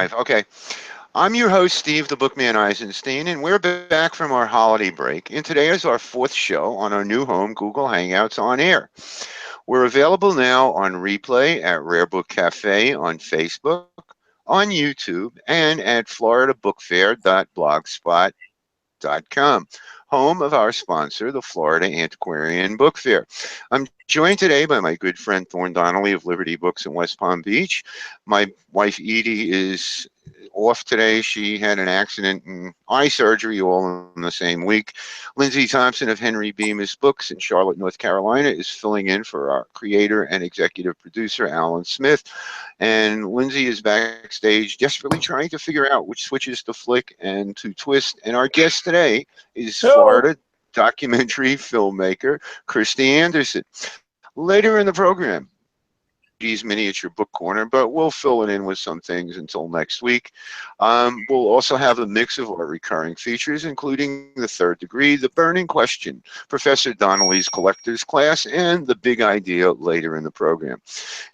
Live. Okay. I'm your host, Steve the Bookman Eisenstein, and we're back from our holiday break. And today is our fourth show on our new home, Google Hangouts On Air. We're available now on replay at Rare Book Cafe on Facebook, on YouTube, and at floridabookfair.blogspot.com, home of our sponsor, the Florida Antiquarian Book Fair. I'm joined today by my good friend Thorne Donnelly of Liberty Books in West Palm Beach. My wife Edie is off today. She had an accident and eye surgery all in the same week. Lindsay Thompson of Henry Bemis Books in Charlotte, North Carolina is filling in for our creator and executive producer, Alan Smith. And Lindsay is backstage desperately trying to figure out which switches to flick and to twist. And our guest today is Florida documentary filmmaker Kristy Andersen. Later in the program, G's Miniature Book Corner, but we'll fill it in with some things until next week. We'll also have a mix of our recurring features, including The Third Degree, The Burning Question, Professor Donnelly's Collector's Class, and The Big Idea later in the program.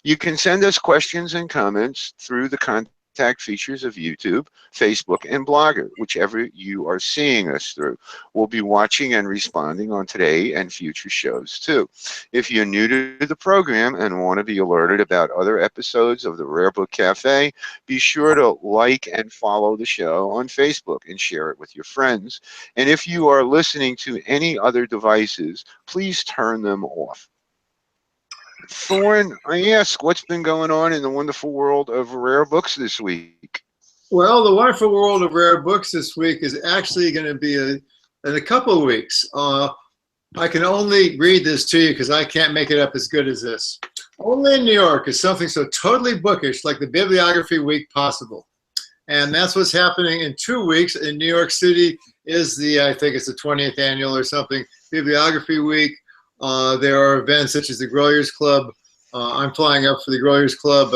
You can send us questions and comments through the contact features of YouTube, Facebook, and Blogger, whichever you are seeing us through. We'll be watching and responding on today and future shows too. If you're new to the program and want to be alerted about other episodes of the Rare Book Cafe, be sure to like and follow the show on Facebook and share it with your friends. And if you are listening to any other devices, please turn them off. Thorne, I ask, what's been going on in the wonderful world of rare books this week? Well, the wonderful world of rare books this week is actually going to be in a couple of weeks. I can only read this to you because I can't make it up as good as this. Only in New York is something so totally bookish like the Bibliography Week possible. And that's what's happening in 2 weeks. In New York City is I think it's the 20th annual or something, Bibliography Week. There are events such as the Growers Club. I'm flying up for the Growers Club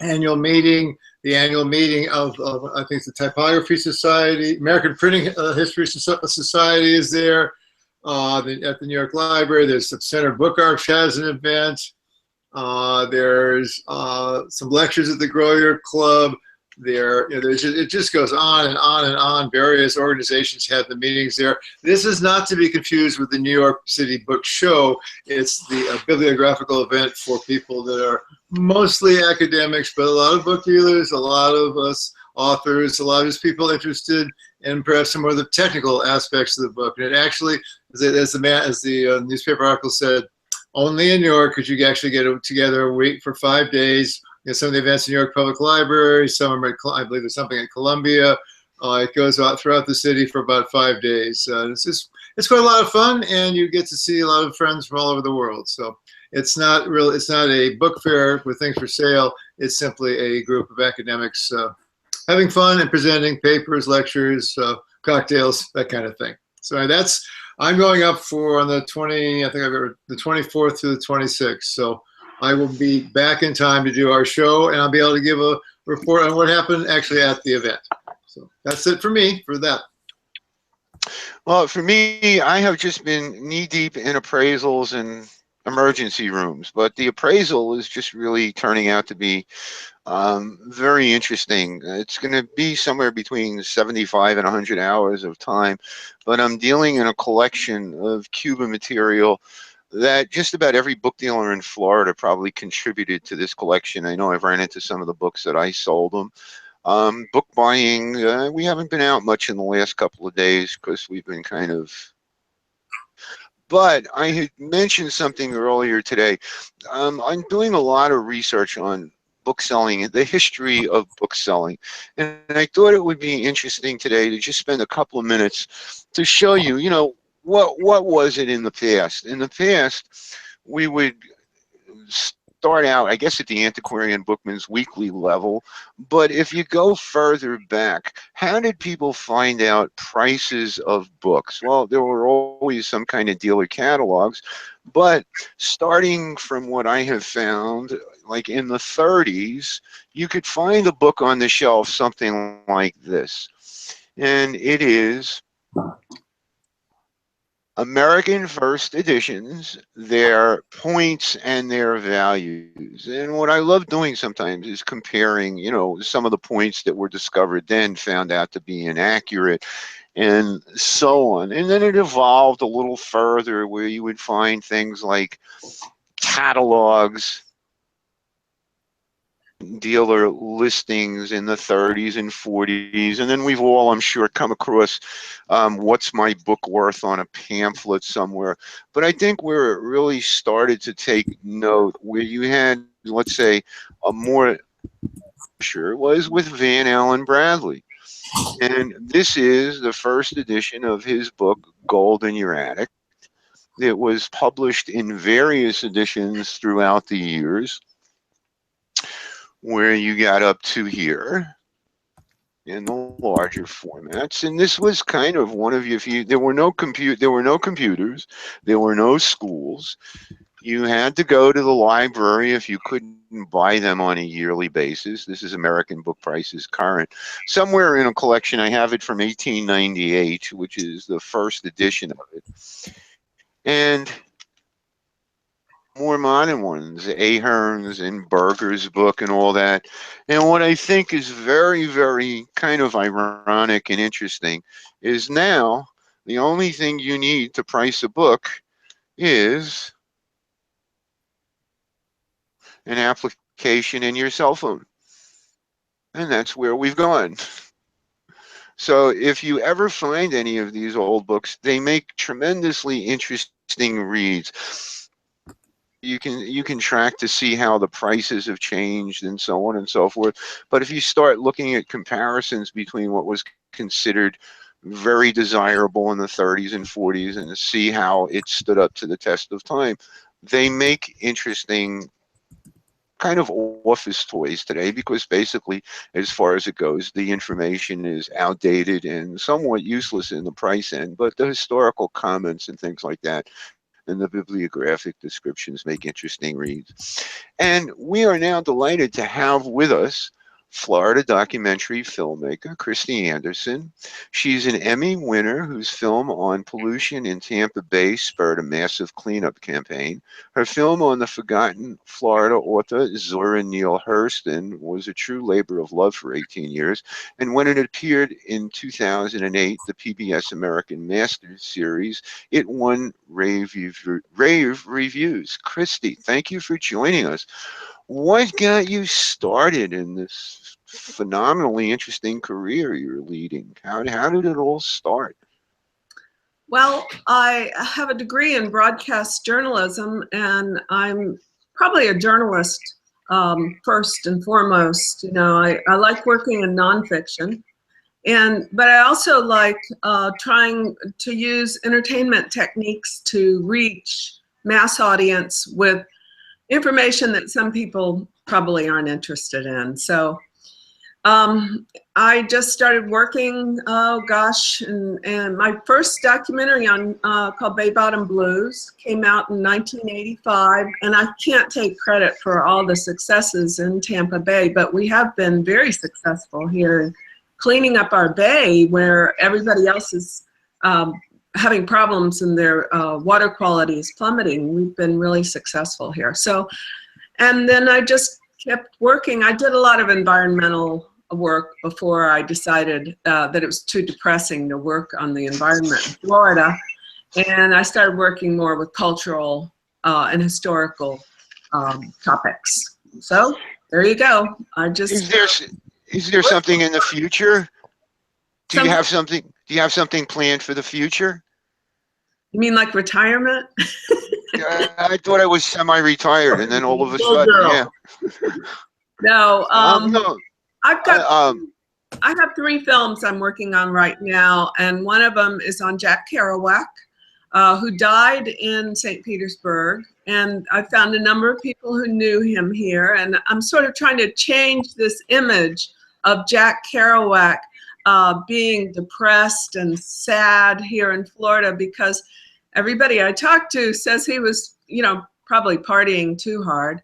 annual meeting, the annual meeting of I think it's the Typography Society, American Printing History Society is there. At the New York Library, there's the Center Book Arch has an event. There's some lectures at the Growers Club. It just goes on and on and on. Various organizations have the meetings there. This is not to be confused with the New York City Book Show. It's the bibliographical event for people that are mostly academics, but a lot of book dealers, a lot of us authors, a lot of people interested in perhaps some of the technical aspects of the book. And it actually, as the newspaper article said, only in New York could you actually get together a week for 5 days. Some of the events in New York Public Library, some are I believe there's something at Columbia. It goes out throughout the city for about 5 days. It's quite a lot of fun, and you get to see a lot of friends from all over the world. So it's not a book fair with things for sale. It's simply a group of academics having fun and presenting papers, lectures, cocktails, that kind of thing. So I'm going up for on the 24th to the 26th. So I will be back in time to do our show, and I'll be able to give a report on what happened actually at the event. So that's it for me for that. Well, for me, I have just been knee-deep in appraisals and emergency rooms, but the appraisal is just really turning out to be very interesting. It's going to be somewhere between 75 and 100 hours of time, but I'm dealing in a collection of Cuba material that just about every book dealer in Florida probably contributed to this collection. I know I've ran into some of the books that I sold them. Book buying, we haven't been out much in the last couple of days because we've been kind of... But I had mentioned something earlier today. I'm doing a lot of research on book selling, the history of book selling. And I thought it would be interesting today to just spend a couple of minutes to show you, what was it in the past? In the past, we would start out, I guess, at the Antiquarian Bookman's Weekly level, but if you go further back, how did people find out prices of books? Well, there were always some kind of dealer catalogs, but starting from what I have found, like in the 30s, you could find a book on the shelf, something like this, and it is American first editions, their points and their values. And what I love doing sometimes is comparing, you know, some of the points that were discovered then found out to be inaccurate and so on. And then it evolved a little further where you would find things like catalogs, dealer listings in the 30s and 40s, and then we've all, I'm sure, come across what's my book worth on a pamphlet somewhere. But I think where it really started to take note, where you had, let's say, a more sure was with Van Allen Bradley. And this is the first edition of his book, Gold in Your Attic. It was published in various editions throughout the years, where you got up to here in the larger formats. And this was kind of one of your few. There were no computers, there were no schools. You had to go to the library if you couldn't buy them on a yearly basis. This is American Book Prices current. Somewhere in a collection, I have it from 1898, which is the first edition of it. And more modern ones, Ahern's and Berger's book and all that. And what I think is very, very kind of ironic and interesting is now the only thing you need to price a book is an application in your cell phone. And that's where we've gone. So if you ever find any of these old books, they make tremendously interesting reads. You can track to see how the prices have changed and so on and so forth. But if you start looking at comparisons between what was considered very desirable in the 30s and 40s and see how it stood up to the test of time, they make interesting kind of office toys today, because basically, as far as it goes, the information is outdated and somewhat useless in the price end, but the historical comments and things like that and the bibliographic descriptions make interesting reads. And we are now delighted to have with us Florida documentary filmmaker Kristy Andersen. She's an Emmy winner whose film on pollution in Tampa Bay spurred a massive cleanup campaign. Her film on the forgotten Florida author Zora Neal Hurston was a true labor of love for 18 years. And when it appeared in 2008, the PBS American Masters series, it won rave reviews. Kristy, thank you for joining us. What got you started in this phenomenally interesting career you're leading? How did it all start? Well, I have a degree in broadcast journalism, and I'm probably a journalist first and foremost. You know, I like working in nonfiction, but I also like trying to use entertainment techniques to reach mass audience with information that some people probably aren't interested in. So I just started working, and my first documentary on called Bay Bottom Blues came out in 1985, and I can't take credit for all the successes in Tampa Bay, but we have been very successful here cleaning up our bay where everybody else is having problems and their water quality is plummeting. We've been really successful here. So, and then I just kept working. I did a lot of environmental work before I decided that it was too depressing to work on the environment in Florida. And I started working more with cultural and historical topics. So there you go. Is there something in the future? Do you have something planned for the future? You mean like retirement? I thought I was semi-retired, and then all of a sudden, yeah. No, No. I have 3 films I'm working on right now, and one of them is on Jack Kerouac, who died in St. Petersburg, and I found a number of people who knew him here, and I'm sort of trying to change this image of Jack Kerouac being depressed and sad here in Florida, because everybody I talked to says he was, you know, probably partying too hard.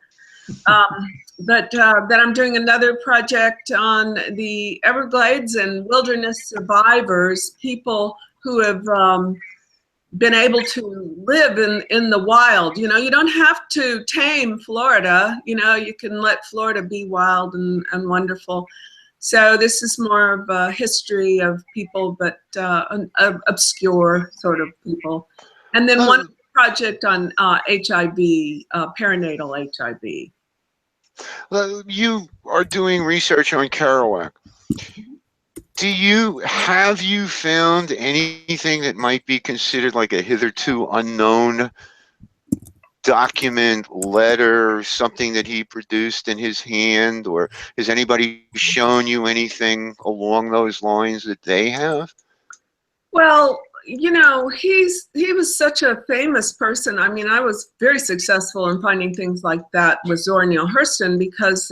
But then I'm doing another project on the Everglades and wilderness survivors, people who have been able to live in the wild. You know, you don't have to tame Florida. You know, you can let Florida be wild and wonderful. So this is more of a history of people, but obscure sort of people. And then one project on HIV, perinatal HIV. You are doing research on Kerouac. Have you found anything that might be considered like a hitherto unknown document, letter, something that he produced in his hand, or has anybody shown you anything along those lines that they have? Well, you know, he was such a famous person. I mean, I was very successful in finding things like that with Zora Neal Hurston because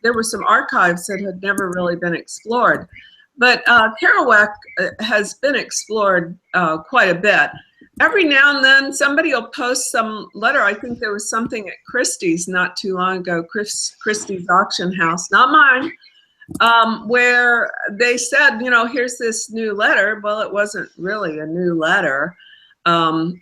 there were some archives that had never really been explored. But Kerouac has been explored quite a bit. Every now and then somebody will post some letter. I think there was something at Christie's not too long ago, Christie's auction house, not mine, where they said, you know, here's this new letter. Well, it wasn't really a new letter.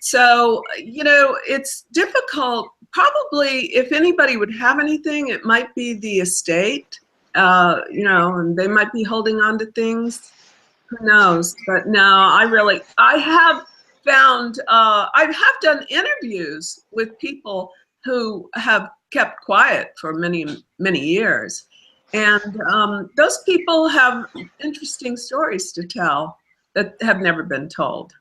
So, you know, it's difficult. Probably if anybody would have anything, it might be the estate, you know, and they might be holding on to things. Who knows? But no, I have found, I have done interviews with people who have kept quiet for many, many years. And those people have interesting stories to tell that have never been told.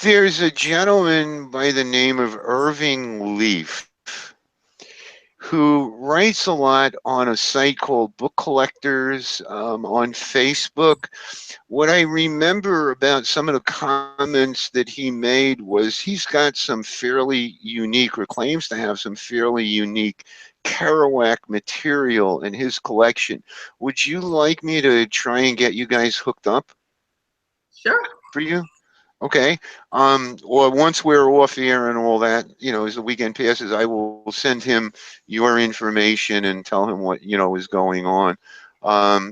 There's a gentleman by the name of Irving Leaf who writes a lot on a site called Book Collectors on Facebook. What I remember about some of the comments that he made was he's got some fairly unique, or claims to have some fairly unique, Kerouac material in his collection. Would you like me to try and get you guys hooked up? Sure. For you? Okay. Or once we're off air and all that, you know, as the weekend passes, I will send him your information and tell him what, you know, is going on.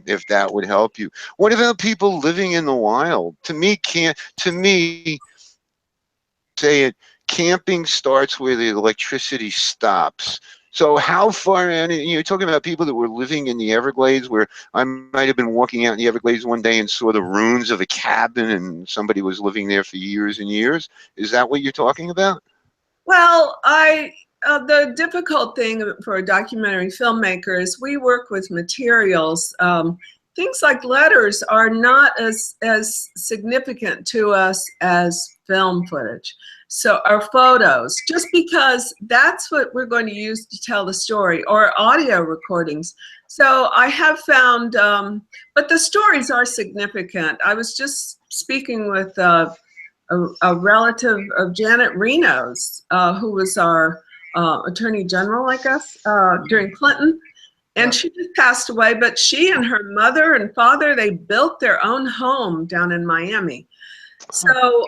If that would help you. What about people living in the wild? To me, say it, camping starts where the electricity stops. So how far, and you're talking about people that were living in the Everglades, where I might have been walking out in the Everglades one day and saw the ruins of a cabin and somebody was living there for years and years. Is that what you're talking about? Well, the difficult thing for a documentary filmmaker is we work with materials. Things like letters are not as significant to us as film footage. So our photos, just because that's what we're going to use to tell the story, or audio recordings. So I have found, but the stories are significant. I was just speaking with a relative of Janet Reno's, who was our attorney general, I guess, during Clinton. And she just passed away, but she and her mother and father, they built their own home down in Miami. So,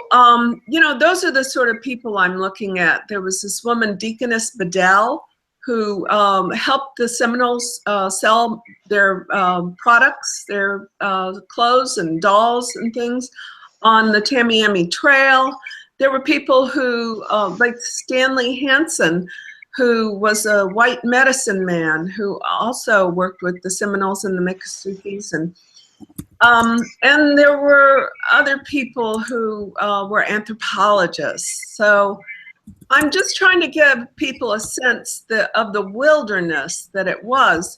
you know, those are the sort of people I'm looking at. There was this woman, Deaconess Bedell, who helped the Seminoles sell their products, their clothes and dolls and things on the Tamiami Trail. There were people who, like Stanley Hansen, who was a white medicine man who also worked with the Seminoles and the Miccosukes, and there were other people who were anthropologists. So I'm just trying to give people a sense of the wilderness that it was.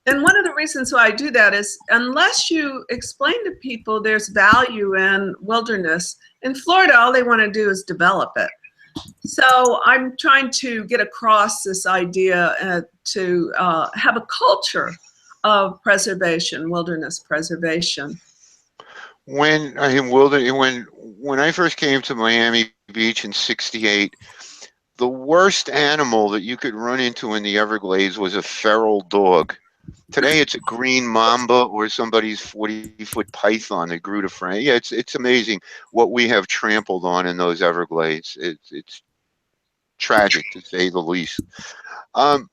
And one of the reasons why I do that is unless you explain to people there's value in wilderness, in Florida, all they want to do is develop it. So I'm trying to get across this idea to have a culture of preservation, wilderness preservation. When I first came to Miami Beach in '68, the worst animal that you could run into in the Everglades was a feral dog. Today it's a green mamba or somebody's 40-foot python that grew to frame. Yeah, it's amazing what we have trampled on in those Everglades. It's tragic, to say the least. When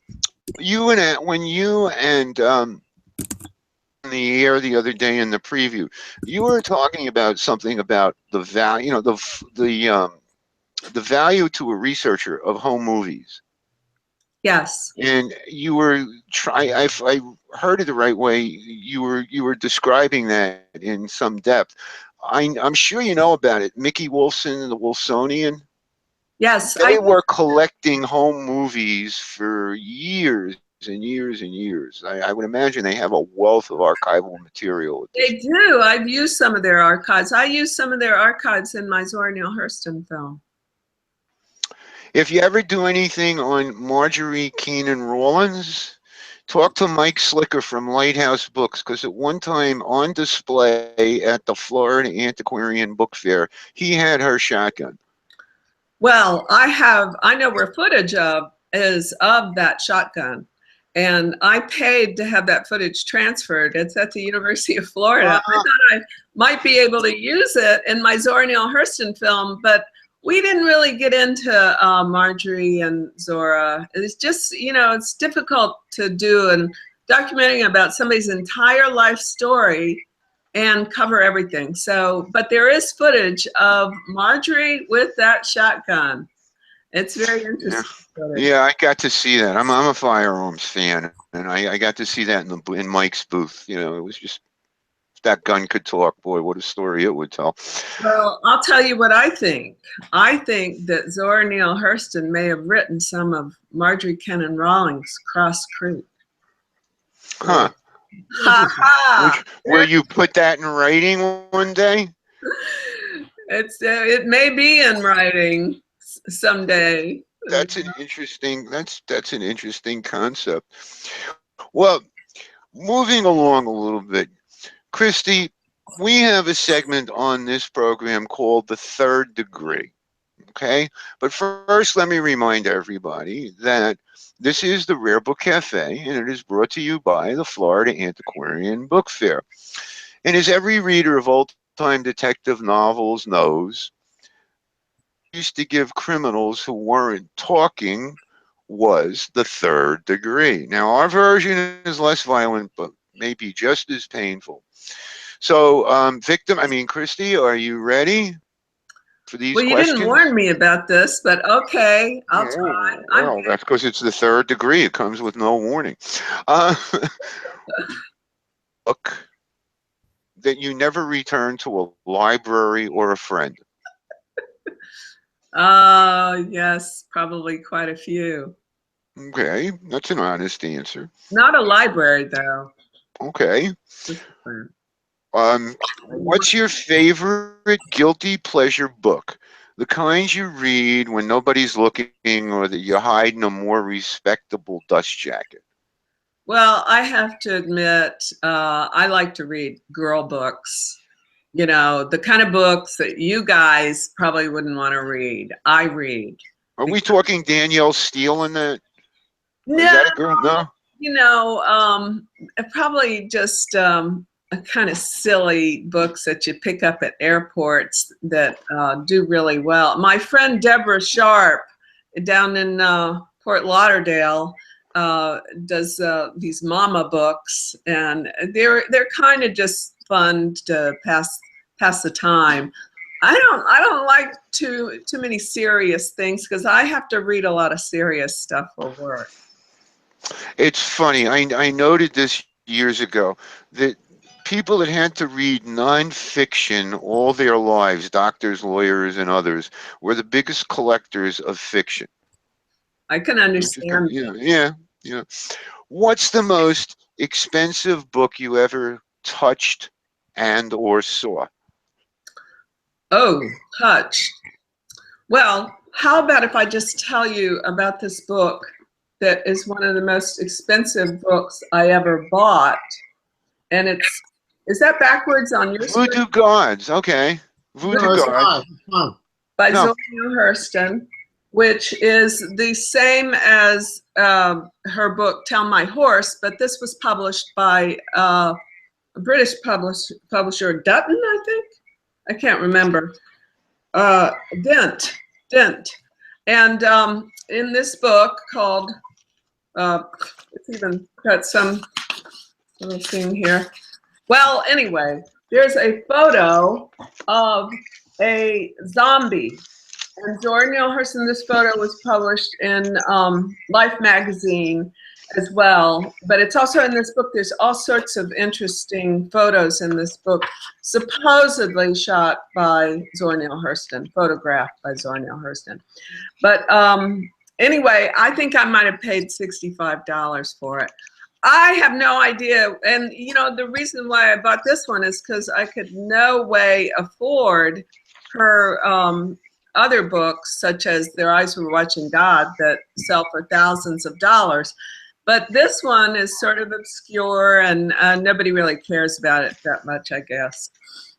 you and the air the other day in the preview. You were talking about something about the value, you know, the value to a researcher of home movies. Yes. And you were if I heard it the right way, you were describing that in some depth. I'm sure you know about it. Mickey Wolfson and the Wolfsonian. Yes. They were collecting home movies for years and years and years. I would imagine they have a wealth of archival material at this They do. I've used some of their archives. I used some of their archives in my Zora Neal Hurston film. If you ever do anything on Marjorie Keenan Rawlins, talk to Mike Slicker from Lighthouse Books, because at one time on display at the Florida Antiquarian Book Fair, he had her shotgun. Well, I know where footage is of that shotgun. And I paid to have that footage transferred. It's at the University of Florida. I thought I might be able to use it in my Zora Neal Hurston film, but we didn't really get into Marjorie and Zora. It's just, you know, it's difficult to do and documenting about somebody's entire life story and cover everything. So, but there is footage of Marjorie with that shotgun. It's very interesting. Yeah, I got to see that. I'm a firearms fan, and I got to see that in Mike's booth. You know, it was just, if that gun could talk, boy, what a story it would tell. Well, I'll tell you what I think. I think that Zora Neal Hurston may have written some of Marjorie Kennan Rawlings' Cross Creek. Huh. Ha ha! Will you put that in writing one day? It may be in writing someday. That's an interesting. That's an interesting concept. Well, moving along a little bit, Kristy, we have a segment on this program called The Third Degree. Okay, but first, let me remind everybody that this is the Rare Book Cafe, and it is brought to you by the Florida Antiquarian Book Fair. And as every reader of old-time detective novels knows, used to give criminals who weren't talking was the third degree. Now, our version is less violent, but maybe just as painful. So, Kristy, are you ready for these questions? Well, you didn't warn me about this, but okay, I'll try. Well, that's because it's the third degree. It comes with no warning. Book that you never return to a library or a friend. Yes, probably quite a few. Okay, that's an honest answer. Not a library, though. Okay. What's your favorite guilty pleasure book? The kinds you read when nobody's looking, or that you hide in a more respectable dust jacket? Well, I have to admit, I like to read girl books. You know, the kind of books that you guys probably wouldn't want to read. I read. Are we talking Danielle Steele in that? No, is that a girl? No. You know, probably just a kind of silly books that you pick up at airports that do really well. My friend Deborah Sharp down in Fort Lauderdale does these mama books, and they're kind of just fun to pass the time. I don't like too many serious things because I have to read a lot of serious stuff for work. It's funny. I noted this years ago that people that had to read nonfiction all their lives, doctors, lawyers, and others, were the biggest collectors of fiction. I can understand. Yeah. What's the most expensive book you ever touched and or saw? Oh, touched. Well, how about if I just tell you about this book that is one of the most expensive books I ever bought? And is that backwards on your screen? Voodoo Gods, okay. Voodoo Gods. By Zora Neal Hurston, which is the same as her book Tell My Horse, but this was published by a British publisher, Dutton, I think. I can't remember. Dent. And in this book called, it's even got some little thing here. Well, anyway, there's a photo of a zombie. And Zora Neal Hurston, this photo was published in Life magazine as well. But it's also in this book. There's all sorts of interesting photos in this book, supposedly shot by Zora Neal Hurston, photographed by Zora Neal Hurston. But anyway, I think I might have paid $65 for it. I have no idea. And, you know, the reason why I bought this one is because I could no way afford her other books, such as Their Eyes Were Watching God, that sell for thousands of dollars. But this one is sort of obscure, and nobody really cares about it that much, I guess.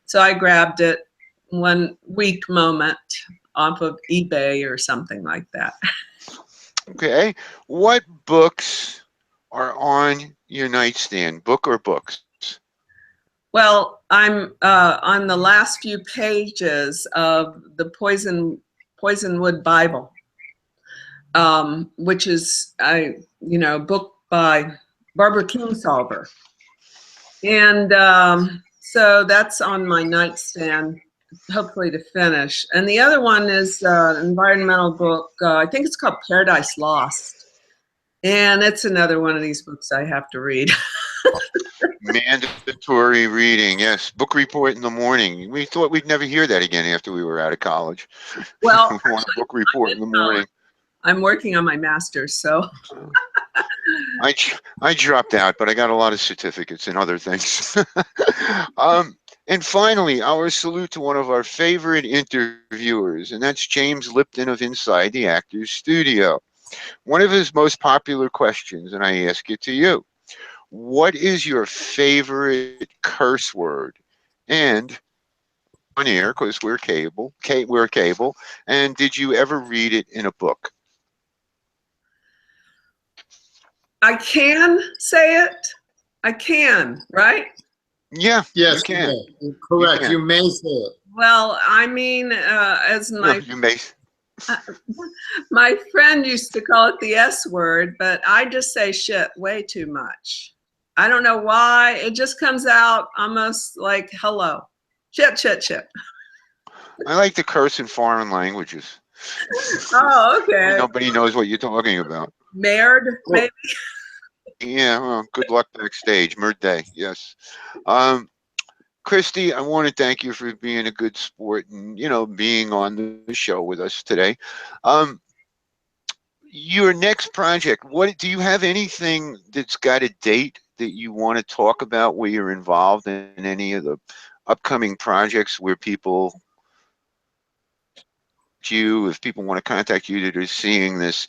So I grabbed it one weak moment off of eBay or something like that. Okay. What books are on your nightstand, book or books? Well, I'm on the last few pages of the Poisonwood Bible, which is a book by Barbara Kingsolver, and so that's on my nightstand, hopefully to finish. And the other one is an environmental book. I think it's called Paradise Lost, and it's another one of these books I have to read. Mandatory reading, yes. Book report in the morning. We thought we'd never hear that again after we were out of college. Well, We want a book report in the morning. I'm working on my master's, so. I dropped out, but I got a lot of certificates and other things. And finally, our salute to one of our favorite interviewers, and that's James Lipton of Inside the Actors Studio. One of his most popular questions, and I ask it to you. What is your favorite curse word? And on air, because we're cable, and did you ever read it in a book? I can say it. I can, right? Yeah, Yes, you can. Correct. You You may say it. Well, I mean, as No, you may. my friend used to call it the S word, but I just say shit way too much. I don't know why. It just comes out almost like hello. Shit, shit, shit. I like to curse in foreign languages. Oh, okay. Nobody knows what you're talking about. Merde, maybe. Yeah, well, good luck backstage. Merde, yes. Kristy, I want to thank you for being a good sport and, being on the show with us today. Your next project, what do you have anything that's got a date that you want to talk about where you're involved in any of the upcoming projects where people, if people want to contact you that are seeing this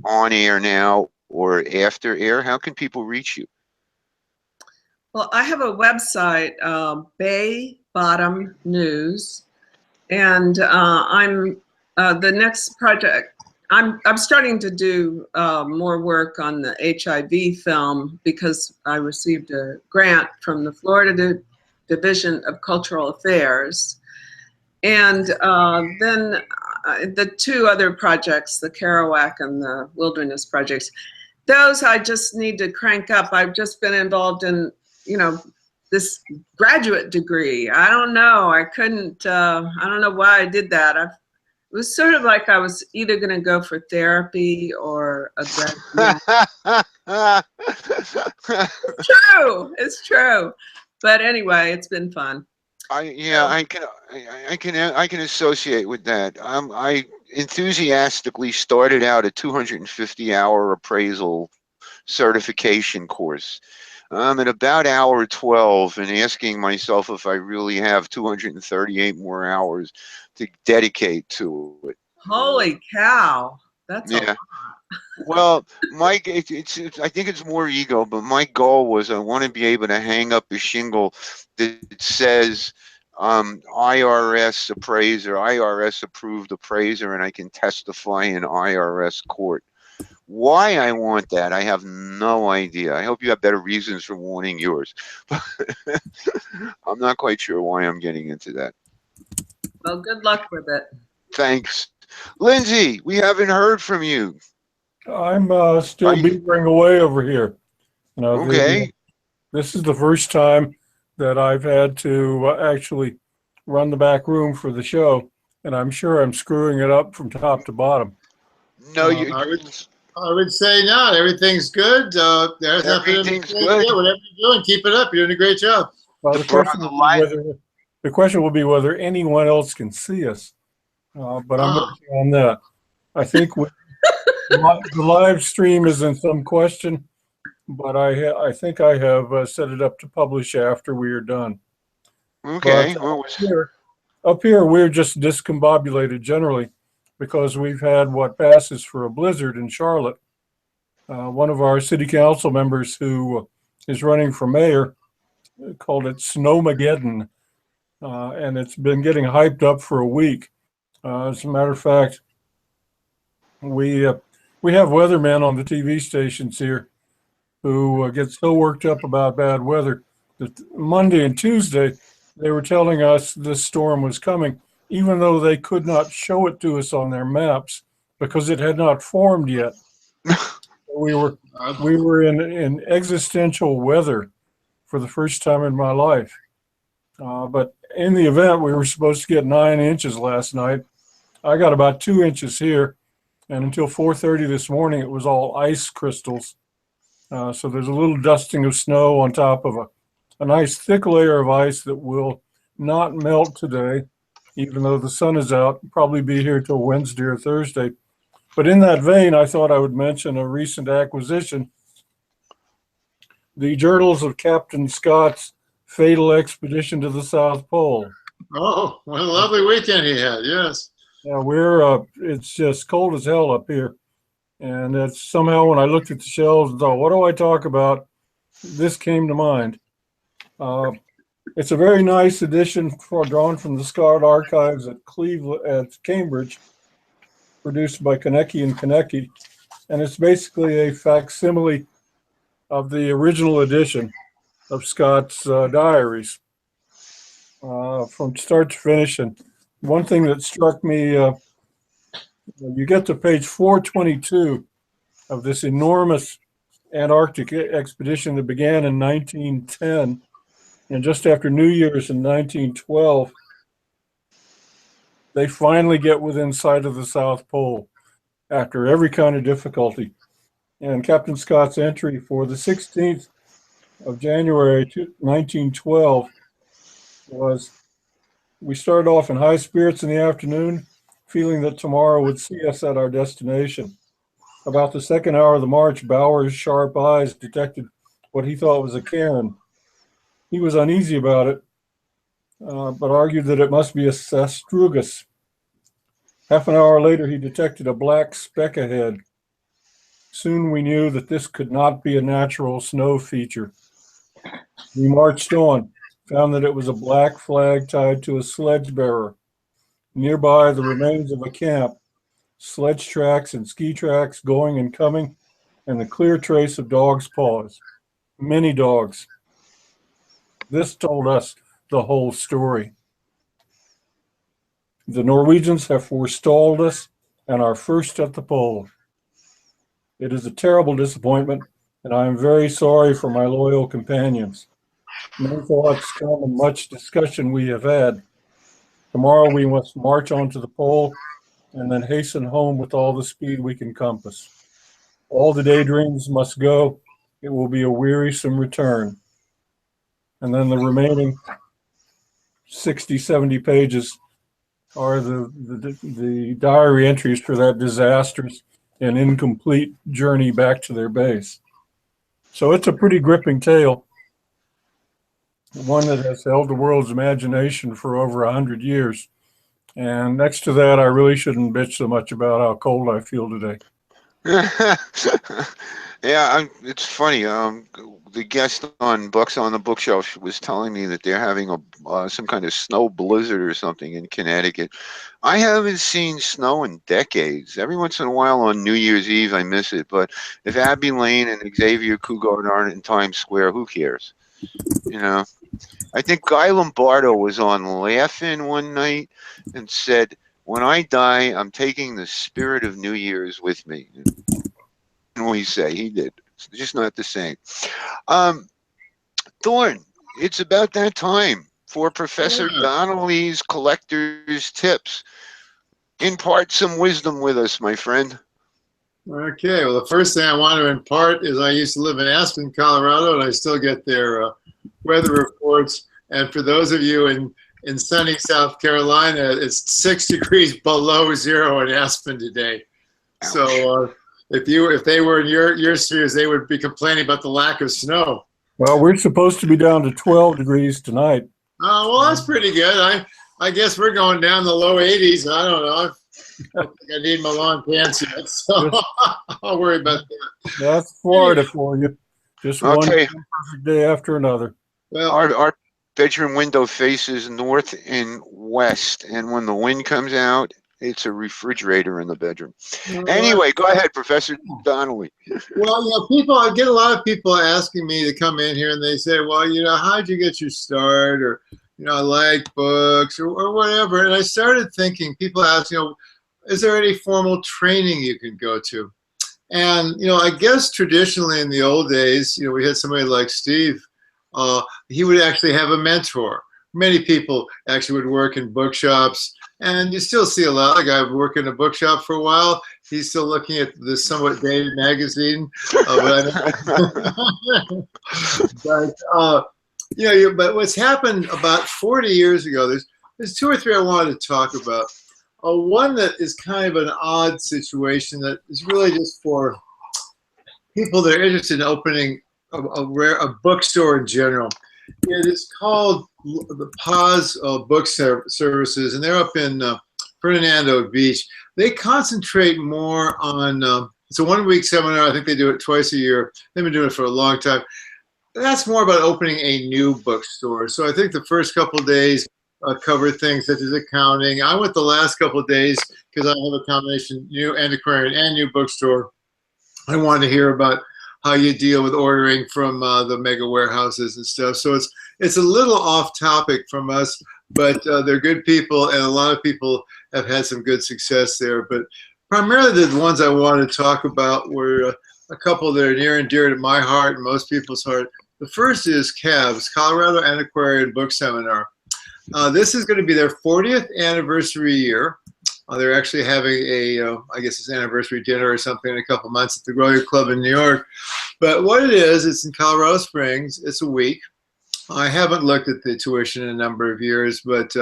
on air now or after air, how can people reach you? Well, I have a website, Bay Bottom News, and I'm the next project. I'm starting to do more work on the HIV film because I received a grant from the Florida Division of Cultural Affairs, and then the two other projects, the Kerouac and the Wilderness projects, those I just need to crank up. I've just been involved in this graduate degree. I don't know. I couldn't. I don't know why I did that. It was sort of like I was either going to go for therapy or a grad. It's true. It's true. But anyway, it's been fun. I can associate with that. I enthusiastically started out a 250-hour appraisal certification course. I'm at about hour 12 and asking myself if I really have 238 more hours to dedicate to it. Holy cow. That's a lot. Well, I think it's more ego, but my goal was I want to be able to hang up a shingle that says IRS appraiser, IRS approved appraiser, and I can testify in IRS court. Why I want that, I have no idea. I hope you have better reasons for wanting yours. I'm not quite sure why I'm getting into that. Well, good luck with it. Thanks. Lindsay, we haven't heard from you. I'm still beavering away over here. Okay. This is the first time that I've had to actually run the back room for the show, and I'm sure I'm screwing it up from top to bottom. No, Uh, I would say not. Everything's good. There's nothing to everything's say. good. Yeah, whatever you're doing, keep it up. You're doing a great job. Well, The question will be whether anyone else can see us, but I'm working on that. I think the live stream is in some question, but I think I have set it up to publish after we are done. Okay. But Well, up here, we're just discombobulated generally because we've had what passes for a blizzard in Charlotte. One of our city council members who is running for mayor called it Snowmageddon, and it's been getting hyped up for a week. As a matter of fact, we have weathermen on the TV stations here who get so worked up about bad weather that Monday and Tuesday they were telling us this storm was coming, even though they could not show it to us on their maps because it had not formed yet. We were in existential weather for the first time in my life. But in the event, we were supposed to get 9 inches last night. I got about 2 inches here, and until 4:30 this morning, it was all ice crystals. So there's a little dusting of snow on top of a nice thick layer of ice that will not melt today, even though the sun is out. Probably be here till Wednesday or Thursday. But in that vein, I thought I would mention a recent acquisition. The journals of Captain Scott's fatal expedition to the South Pole. Oh, what a lovely weekend he had. Yes. Yeah, it's just cold as hell up here. And it's somehow when I looked at the shelves and thought, what do I talk about? This came to mind. It's a very nice edition drawn from the Scott Archives at Cambridge, produced by Konecki and Konecki. And it's basically a facsimile of the original edition of Scott's diaries from start to finish. And one thing that struck me, you get to page 422 of this enormous Antarctic expedition that began in 1910, and just after New Year's in 1912, they finally get within sight of the South Pole after every kind of difficulty. And Captain Scott's entry for the 16th of January 1912 was, we started off in high spirits in the afternoon, feeling that tomorrow would see us at our destination. About the second hour of the march, Bauer's sharp eyes detected what he thought was a cairn. He was uneasy about it, but argued that it must be a sastrugus. Half an hour later, he detected a black speck ahead. Soon we knew that this could not be a natural snow feature. We marched on, found that it was a black flag tied to a sledge bearer. Nearby, the remains of a camp, sledge tracks and ski tracks going and coming, and the clear trace of dogs' paws. Many dogs. This told us the whole story. The Norwegians have forestalled us and are first at the pole. It is a terrible disappointment, and I am very sorry for my loyal companions. No thoughts come and much discussion we have had. Tomorrow we must march on to the pole and then hasten home with all the speed we can compass. All the daydreams must go. It will be a wearisome return. And then the remaining 60, 70 pages are the diary entries for that disastrous and incomplete journey back to their base. So it's a pretty gripping tale, one that has held the world's imagination for over 100 years. And next to that, I really shouldn't bitch so much about how cold I feel today. Yeah, it's funny. The guest on Books on the Bookshelf was telling me that they're having some kind of snow blizzard or something in Connecticut. I haven't seen snow in decades. Every once in a while on New Year's Eve, I miss it. But if Abbey Lane and Xavier Kugard aren't in Times Square, who cares? You know, I think Guy Lombardo was on Laugh-In one night and said, "When I die, I'm taking the spirit of New Year's with me." And we say he did. It's just not the same. Thorne, it's about that time for Professor Yeah. Donnelly's Collector's Tips. Impart some wisdom with us, my friend. Okay, well, the first thing I want to impart is I used to live in Aspen, Colorado, and I still get their weather reports. And for those of you in sunny South Carolina, it's 6 degrees below zero in Aspen today. Ouch. So if they were in your spheres, they would be complaining about the lack of snow. Well, we're supposed to be down to 12 degrees tonight. Oh, well, that's pretty good. I guess we're going down the low 80s. I don't know. I don't think I need my long pants yet, so I'll worry about that. That's Florida for you. Just one Okay. perfect day after another. Well, Our bedroom window faces north and west, and when the wind comes out, it's a refrigerator in the bedroom. Anyway, go ahead, Professor Donnelly. well, people, I get a lot of people asking me to come in here, and they say, well, how'd you get your start? Or, I like books or whatever. And I started thinking, people ask, is there any formal training you can go to? And, I guess traditionally in the old days, we had somebody like Steve. He would actually have a mentor. Many people actually would work in bookshops, and you still see a lot of guys work in a bookshop for a while. He's still looking at this somewhat dated magazine. But what's happened about 40 years ago, there's two or three I wanted to talk about. One that is kind of an odd situation that is really just for people that are interested in opening a bookstore in general. It is called the Paz Book Services, and they're up in Fernando Beach. They concentrate more on, it's a one-week seminar. I think they do it twice a year. They've been doing it for a long time. That's more about opening a new bookstore. So I think the first couple of days cover things such as accounting. I went the last couple of days because I have a combination, new antiquarian and new bookstore. I wanted to hear about how you deal with ordering from the mega warehouses and stuff. So it's a little off topic from us, but they're good people, and a lot of people have had some good success there. But primarily the ones I wanted to talk about were a couple that are near and dear to my heart and most people's heart. The first is CABS, Colorado Antiquarian Book Seminar. This is going to be their 40th anniversary year. They're actually having I guess it's an anniversary dinner or something in a couple months at the Royal Club in New York. But what it is, it's in Colorado Springs. It's a week. I haven't looked at the tuition in a number of years, but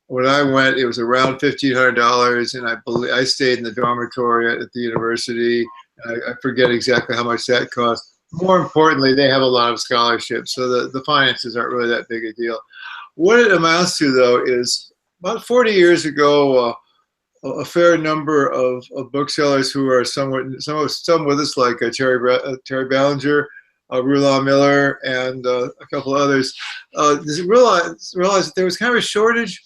when I went, it was around $1,500, and I stayed in the dormitory at the university. I forget exactly how much that cost. More importantly, they have a lot of scholarships, so the finances aren't really that big a deal. What it amounts to, though, is about 40 years ago, a fair number of booksellers who are some with us, like Terry Ballinger, Rulon Miller, and a couple of others, realized that there was kind of a shortage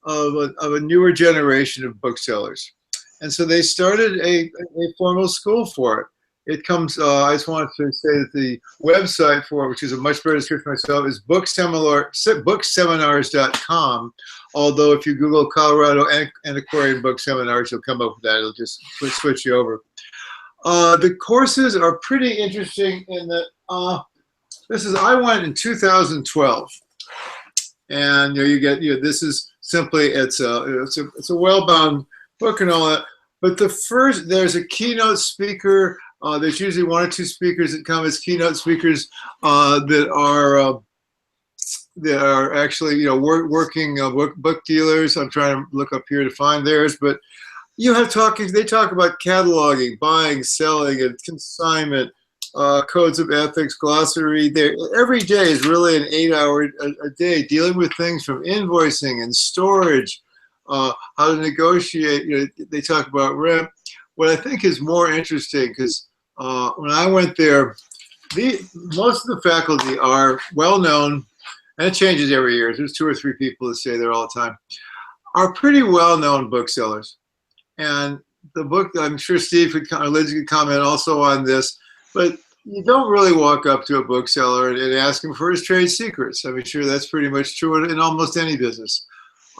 of a newer generation of booksellers. And so they started a formal school for it. It comes, I just wanted to say that the website for it, which is a much better description myself, is bookseminars.com. Although if you Google Colorado Antiquarian Book Seminars, you'll come up with that. It'll just switch you over. The courses are pretty interesting in that I went in 2012. And you get, this is simply, it's a well-bound book and all that. But there's a keynote speaker. There's usually one or two speakers that come as keynote speakers that are actually working book dealers. I'm trying to look up here to find theirs, but they talk about cataloging, buying, selling, and consignment, codes of ethics, glossary. Every day is really an 8-hour a day dealing with things from invoicing and storage, how to negotiate. They talk about rent. What I think is more interesting, because when I went there, most of the faculty are well-known, and it changes every year. There's 2 or 3 people that stay there all the time, are pretty well-known booksellers. And the book, I'm sure Steve or Lindsay could comment also on this, but you don't really walk up to a bookseller and ask him for his trade secrets. I'm sure that's pretty much true in almost any business.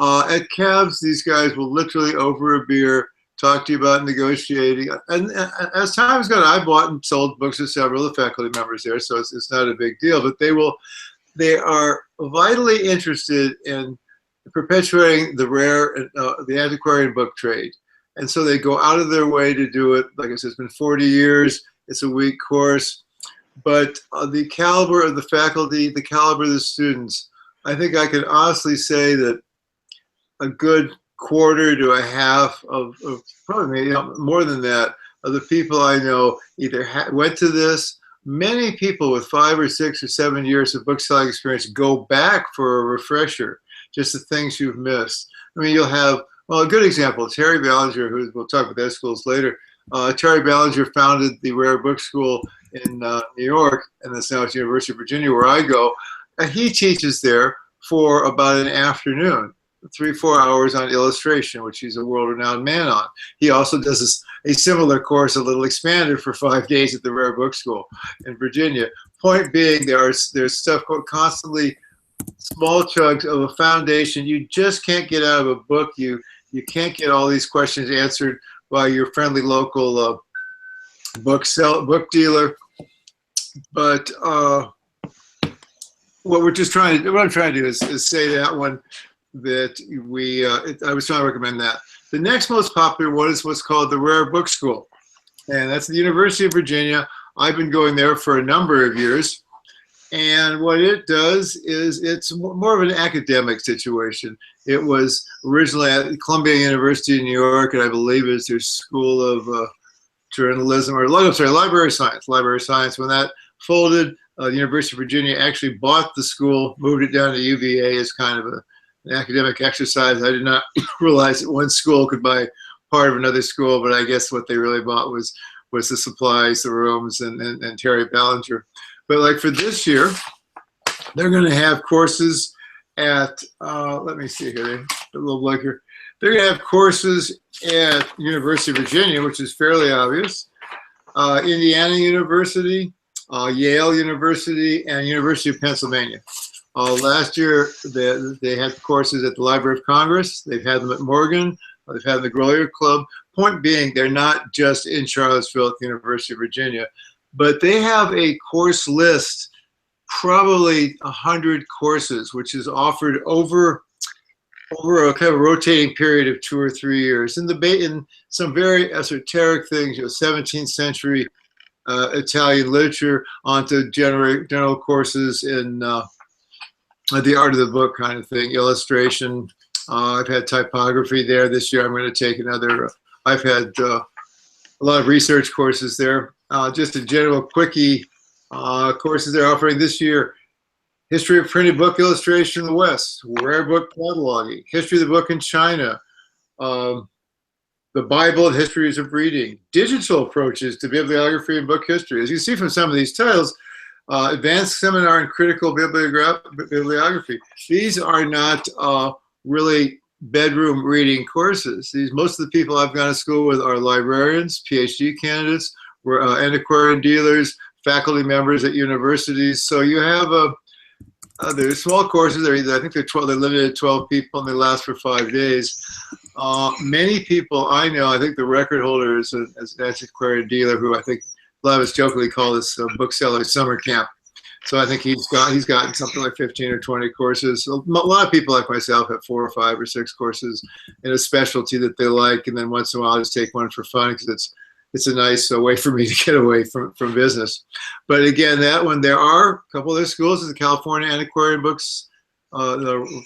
At CABS, these guys will literally, over a beer, talk to you about negotiating. And as time has gone, I bought and sold books to several of the faculty members there, so it's not a big deal. But they are vitally interested in perpetuating the antiquarian book trade. And so they go out of their way to do it. Like I said, it's been 40 years. It's a week course. But the caliber of the faculty, the caliber of the students, I think I can honestly say that a good quarter to a half of probably maybe more than that, of the people I know either went to this. Many people with 5 or 6 or 7 years of book selling experience go back for a refresher, just the things you've missed. I mean, you'll have, well, a good example, Terry Ballinger, who we'll talk about their schools later. Terry Ballinger founded the Rare Book School in New York, and that's now at the University of Virginia, where I go. And he teaches there for about an afternoon, 3-4 hours on illustration, which he's a world-renowned man on. He also does a similar course, a little expanded, for 5 days at the Rare Book School in Virginia. Point being, there's stuff constantly, small chunks of a foundation you just can't get out of a book. You can't get all these questions answered by your friendly local book dealer. But what I'm trying to do is say that one, that I was trying to recommend that. The next most popular one is what's called the Rare Book School, and that's at the University of Virginia. I've been going there for a number of years, and what it does is it's more of an academic situation. It was originally at Columbia University in New York, and I believe it's their School of Journalism, or I'm sorry, Library Science. When that folded, the University of Virginia actually bought the school, moved it down to UVA as kind of an academic exercise. I did not realize that one school could buy part of another school, but I guess what they really bought was the supplies, the rooms, and Terry Ballinger. But like for this year, they're going to have courses at, let me see here, a little blinker. They're going to have courses at University of Virginia, which is fairly obvious, Indiana University, Yale University, and University of Pennsylvania. Last year, they had courses at the Library of Congress. They've had them at Morgan. They've had the Grolier Club. Point being, they're not just in Charlottesville at the University of Virginia, but they have a course list, probably 100 courses, which is offered over a kind of rotating period of 2 or 3 years. In some very esoteric things, 17th century Italian literature, onto general courses in the art of the book kind of thing, illustration. I've had typography there. This year I'm going to take another. I've had a lot of research courses there. Just a general quickie courses they're offering this year: history of printed book illustration in the West, rare book cataloging, history of the book in China, the Bible and histories of reading, digital approaches to bibliography and book history. As you see from some of these titles, advanced seminar in critical bibliography. These are not really bedroom reading courses. Most of the people I've gone to school with are librarians, PhD candidates, antiquarian dealers, faculty members at universities. So you have they're small courses. I think they're limited to 12 people, and they last for 5 days. Many people I know, I think the record holder is an antiquarian dealer, who I think a lot of us jokingly call this bookseller summer camp. So I think he's gotten something like 15 or 20 courses. A lot of people like myself have 4 or 5 or 6 courses in a specialty that they like, and then once in a while I just take one for fun, because it's a nice way for me to get away from business. But again, that one, there are a couple of their schools. Is the California Antiquarian Books, the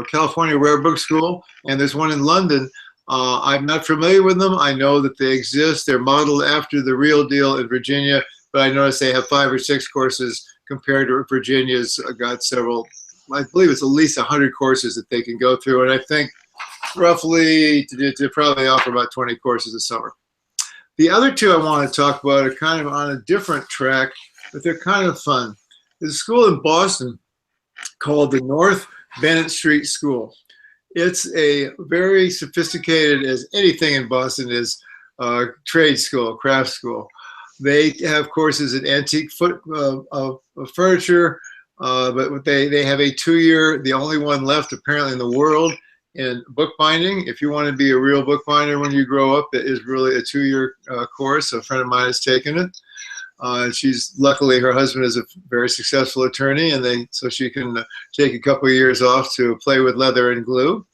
California Rare Book School, and there's one in London. I'm not familiar with them. I know that they exist. They're modeled after the real deal in Virginia, but I noticed they have 5 or 6 courses compared to Virginia's got several. I believe it's at least 100 courses that they can go through, and I think roughly to probably offer about 20 courses a summer. The other 2 I want to talk about are kind of on a different track, but they're kind of fun. There's a school in Boston called the North Bennett Street School. It's a very sophisticated, as anything in Boston is, trade school, craft school. They have courses in antique furniture, but they have a 2-year, the only one left apparently in the world, in bookbinding. If you want to be a real bookbinder when you grow up, it is really a 2-year course. A friend of mine has taken it. She's luckily her husband is a very successful attorney, and so she can take a couple of years off to play with leather and glue.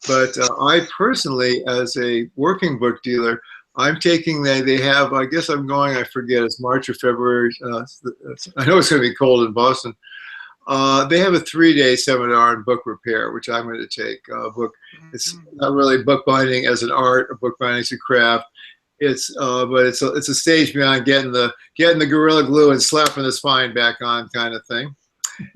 But I personally, as a working book dealer, I'm taking they have, I guess I'm going, I forget, it's March or February. I know it's going to be cold in Boston. They have a 3-day seminar on book repair, which I'm going to take. It's not really bookbinding as an art, or bookbinding as a craft. But it's a stage beyond getting the Gorilla Glue and slapping the spine back on kind of thing.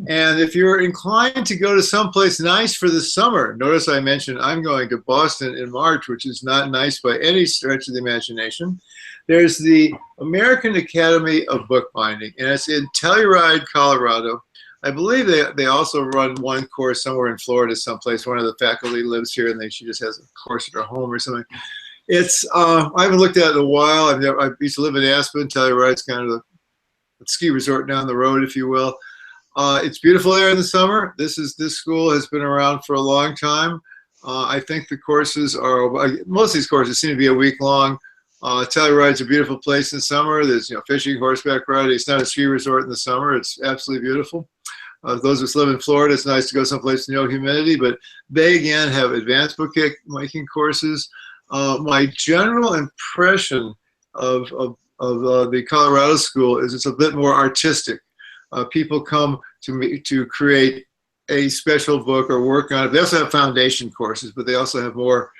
And if you're inclined to go to someplace nice for the summer, notice I mentioned I'm going to Boston in March, which is not nice by any stretch of the imagination. There's the American Academy of Bookbinding, and it's in Telluride, Colorado. I believe they also run one course somewhere in Florida someplace. One of the faculty lives here, and she just has a course at her home or something. I haven't looked at it in a while. I used to live in Aspen. Telluride's kind of a ski resort down the road, if you will. It's beautiful there in the summer. This school has been around for a long time. I think the courses most of these courses seem to be a week long. Telluride's a beautiful place in summer. There's fishing, horseback riding. It's not a ski resort in the summer. It's absolutely beautiful. Those of us live in Florida, it's nice to go someplace with no humidity. But they again have advanced bookmaking courses. My general impression of the Colorado school is it's a bit more artistic. People come to create a special book or work on it. They also have foundation courses, but they also have more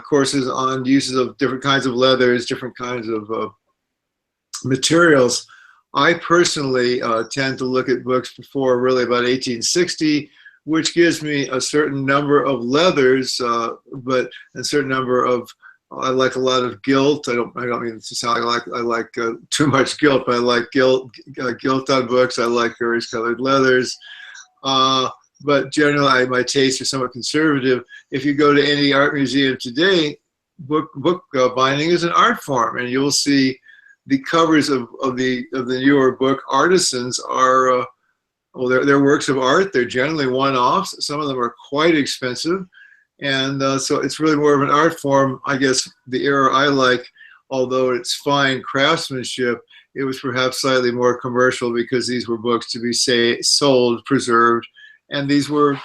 courses on uses of different kinds of leathers, different kinds of materials. I personally tend to look at books before really about 1860, which gives me a certain number of leathers, but a certain number of, I like a lot of gilt. I don't mean to sound like I like too much gilt, but I like gilt on books. I like various colored leathers. But generally, my tastes are somewhat conservative. If you go to any art museum today, book binding is an art form, and you'll see the covers of the newer book artisans are they're works of art. They're generally one-offs. Some of them are quite expensive. And so it's really more of an art form. I guess the era I like, although it's fine craftsmanship, it was perhaps slightly more commercial because these were books to be sold, preserved. And these were,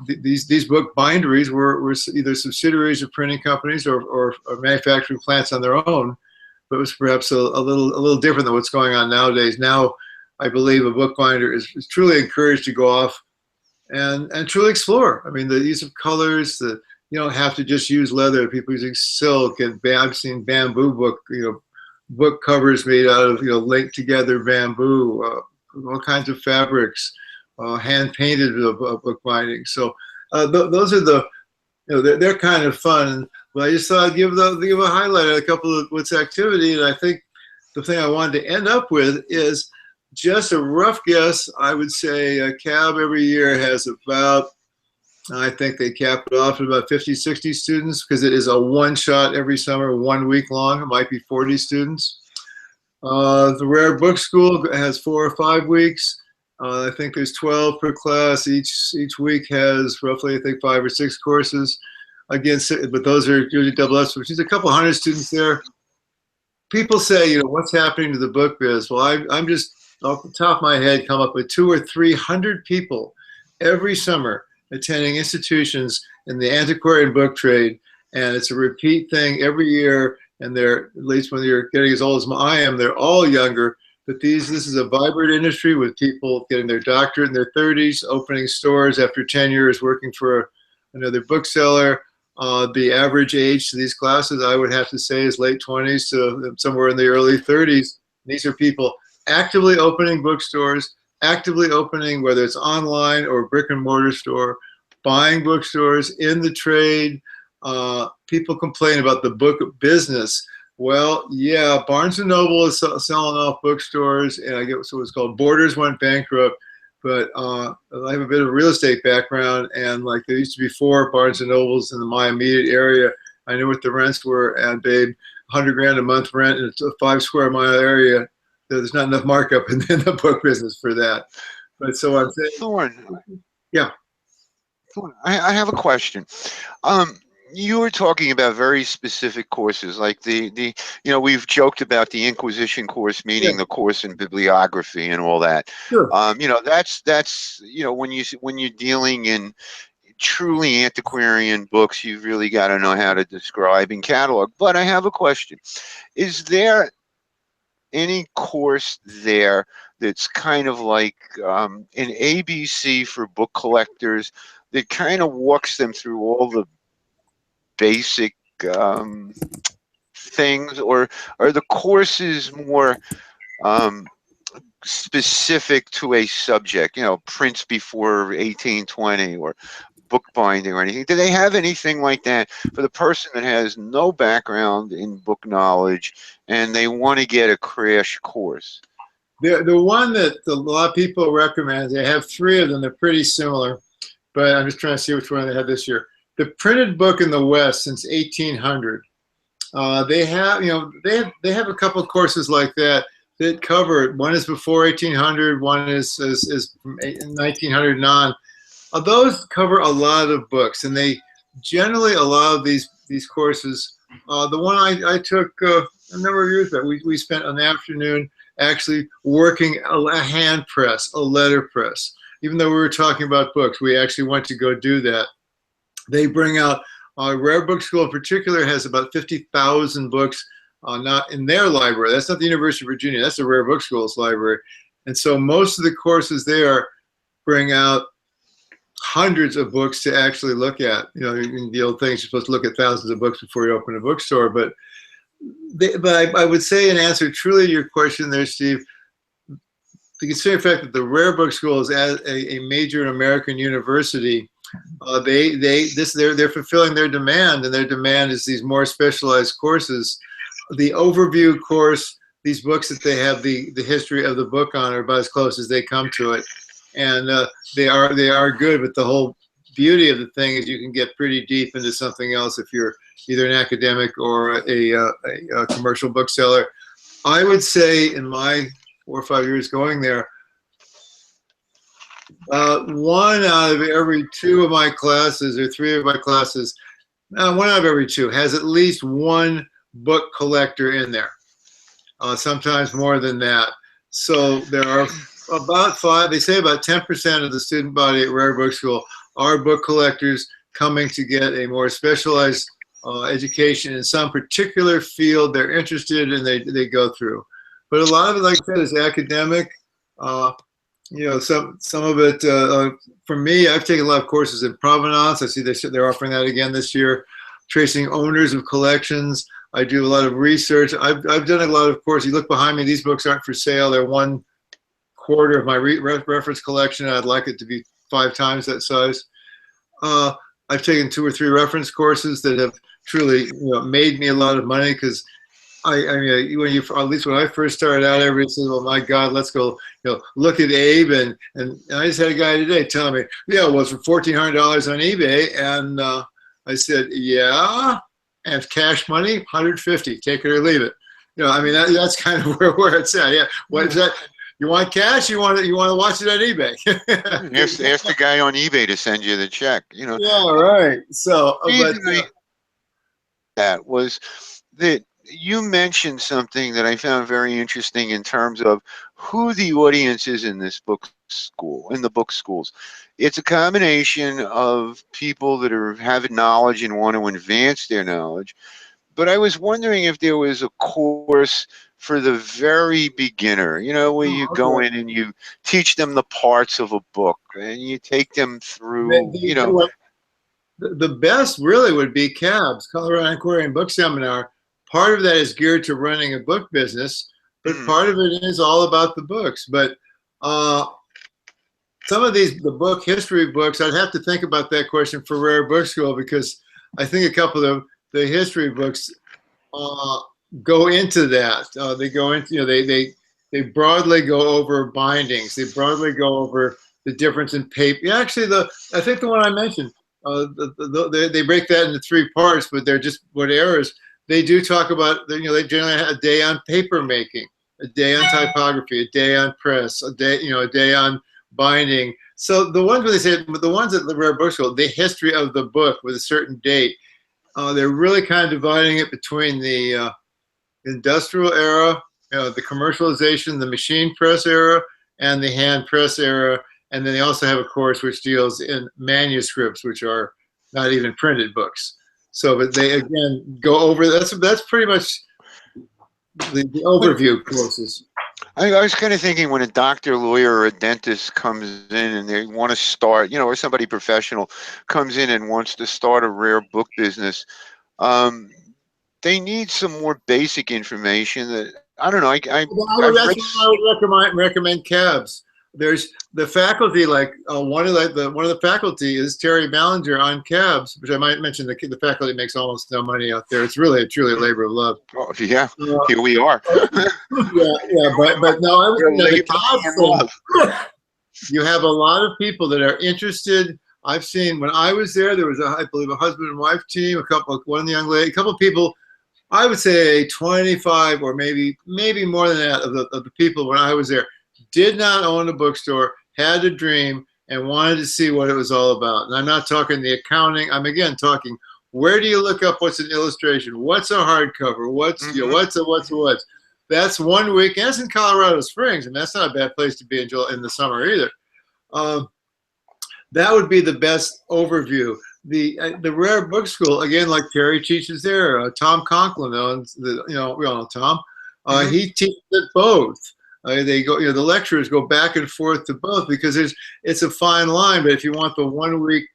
these book binderies were either subsidiaries of printing companies or manufacturing plants on their own. But it was perhaps a little different than what's going on nowadays. Now, I believe a bookbinder is truly encouraged to go off and truly explore. I mean, the use of colors, you don't have to just use leather. People using silk, and I've seen bamboo book covers made out of linked together bamboo, all kinds of fabrics, hand painted book binding. So those are they're kind of fun. But I just thought I'd give a highlight of a couple of what's activity, and I think the thing I wanted to end up with is just a rough guess. I would say a cab every year has about, I think they cap it off at about 50, 60 students because it is a one-shot every summer, 1 week long. It might be 40 students. The Rare Book School has 4 or 5 weeks. I think there's 12 per class. Each week has roughly, I think, 5 or 6 courses. Again, but those are usually double S, which is a couple hundred students there. People say, what's happening to the book biz? Well, I'm just off the top of my head come up with 200 or 300 people every summer attending institutions in the antiquarian book trade, and it's a repeat thing every year. And they're, at least when you're getting as old as I am, they're all younger. But this is a vibrant industry with people getting their doctorate in their 30s, opening stores after 10 years working for another bookseller. The average age to these classes, I would have to say, is late 20s to somewhere in the early 30s. These are people actively opening bookstores, actively opening, whether it's online or brick and mortar store, buying bookstores in the trade. People complain about the book business. Well, yeah, Barnes & Noble is selling off bookstores, and I get what's called Borders went bankrupt. But I have a bit of a real estate background, and like there used to be 4 Barnes & Nobles in my immediate area. I knew what the rents were, and babe, $100,000 a month rent in a 5 square mile area. There's not enough markup in the book business for that. But so I'm saying, Thorne, yeah. Thorne, I have a question. you were talking about very specific courses, like we've joked about the Inquisition course, Yeah, meaning the course in bibliography and all that. sure. That's when you're dealing in truly antiquarian books, you've really got to know how to describe and catalog. But I have a question. Is there any course there that's kind of like an ABC for book collectors that kind of walks them through all the basic things, or are the courses more specific to a subject, prints before 1820 or bookbinding or anything? Do they have anything like that for the person that has no background in book knowledge and they want to get a crash course? The one that a lot of people recommend, they have three of them. They're pretty similar, but I'm just trying to see which one they have this year. The printed book in the West since 1800. They have a couple of courses like that that cover it. One is before 1800. One is from 1900 and on. Those cover a lot of books, and they generally allow these courses. The one I took a number of years back, we spent an afternoon actually working a hand press, a letter press. Even though we were talking about books, we actually went to go do that. They bring out, Rare Book School in particular has about 50,000 books not in their library. That's not the University of Virginia. That's the Rare Book School's library. And so most of the courses there bring out hundreds of books to actually look at. The old thing, you're supposed to look at thousands of books before you open a bookstore. But I would say, in answer truly to your question there, Steve, the considering fact that the Rare Book School is a major American university, they're fulfilling their demand, and their demand is these more specialized courses. The overview course, these books that they have the history of the book on, are about as close as they come to it, and they are good. But the whole beauty of the thing is you can get pretty deep into something else if you're either an academic or a commercial bookseller. I would say in my 4 or 5 years going there, one out of every two of my classes, or three of my classes, one out of every two has at least one book collector in there, sometimes more than that. So there are about they say about 10% of the student body at Rare Book School are book collectors coming to get a more specialized education in some particular field they're interested in, they go through. But a lot of it, like I said, is academic. Some of it, for me, I've taken a lot of courses in provenance. I see they're offering that again this year. Tracing owners of collections. I do a lot of research. I've done a lot of courses. You look behind me, these books aren't for sale. They're 1/4 of my reference collection. I'd like it to be 5 times that size. I've taken 2 or 3 reference courses that have truly made me a lot of money, because at least when I first started out, everybody says, "Well, my God, let's go, look at Abe." And I just had a guy today telling me, "Yeah, well, it's for $1,400 on eBay." And I said, "Yeah, and cash money, $150. Take it or leave it." That's kind of where it's at. Yeah, what is that? You want cash? You want to watch it on eBay? Ask the guy on eBay to send you the check. Yeah, right. So, that was that. You mentioned something that I found very interesting in terms of who the audience is in this book school, in the book schools. It's a combination of people that have knowledge and want to advance their knowledge. But I was wondering if there was a course for the very beginner, where you go in and you teach them the parts of a book and you take them through, The best really would be CABS, Colorado Antiquarian Book Seminar. Part of that is geared to running a book business, but part of it is all about the books. But some of the book history books, I'd have to think about that question for Rare Book School, because I think a couple of the history books go into that. They go into, they broadly go over bindings. They broadly go over the difference in paper. Actually, I think the one I mentioned, they break that into 3 parts, but they're just what errors. They do talk about, they generally have a day on paper making, a day on typography, a day on press, a day on binding. So the ones where they say, the ones at the Rare Book School, the history of the book with a certain date, They're really kind of dividing it between the industrial era, the commercialization, the machine press era, and the hand press era. And then they also have a course which deals in manuscripts, which are not even printed books. So, but they again go over that's pretty much the overview courses. I was kind of thinking when a doctor, lawyer, or a dentist comes in and they want to start, or somebody professional comes in and wants to start a rare book business, they need some more basic information that, I don't know, That's why I would recommend cabs. There's the faculty, like one of the faculty is Terry Ballinger on cabs, which I might mention. The faculty makes almost no money out there. It's really truly a labor of love. Oh, yeah, here we are. yeah, but no, the cabs thing, you have a lot of people that are interested. I've seen when I was there was I believe a husband and wife team, one young lady, a couple of people. I would say 25 or maybe more than that of the people when I was there did not own a bookstore, had a dream, and wanted to see what it was all about. And I'm not talking the accounting. I'm again talking, where do you look up what's an illustration? What's a hardcover? What's what's? That's 1 week. And that's in Colorado Springs, and that's not a bad place to be in the summer either. That would be the best overview. The Rare Book School, again, like Terry teaches there. Tom Conklin owns we all know Tom. He teaches at both. They go, the lecturers go back and forth to both because it's a fine line. But if you want the 1 week,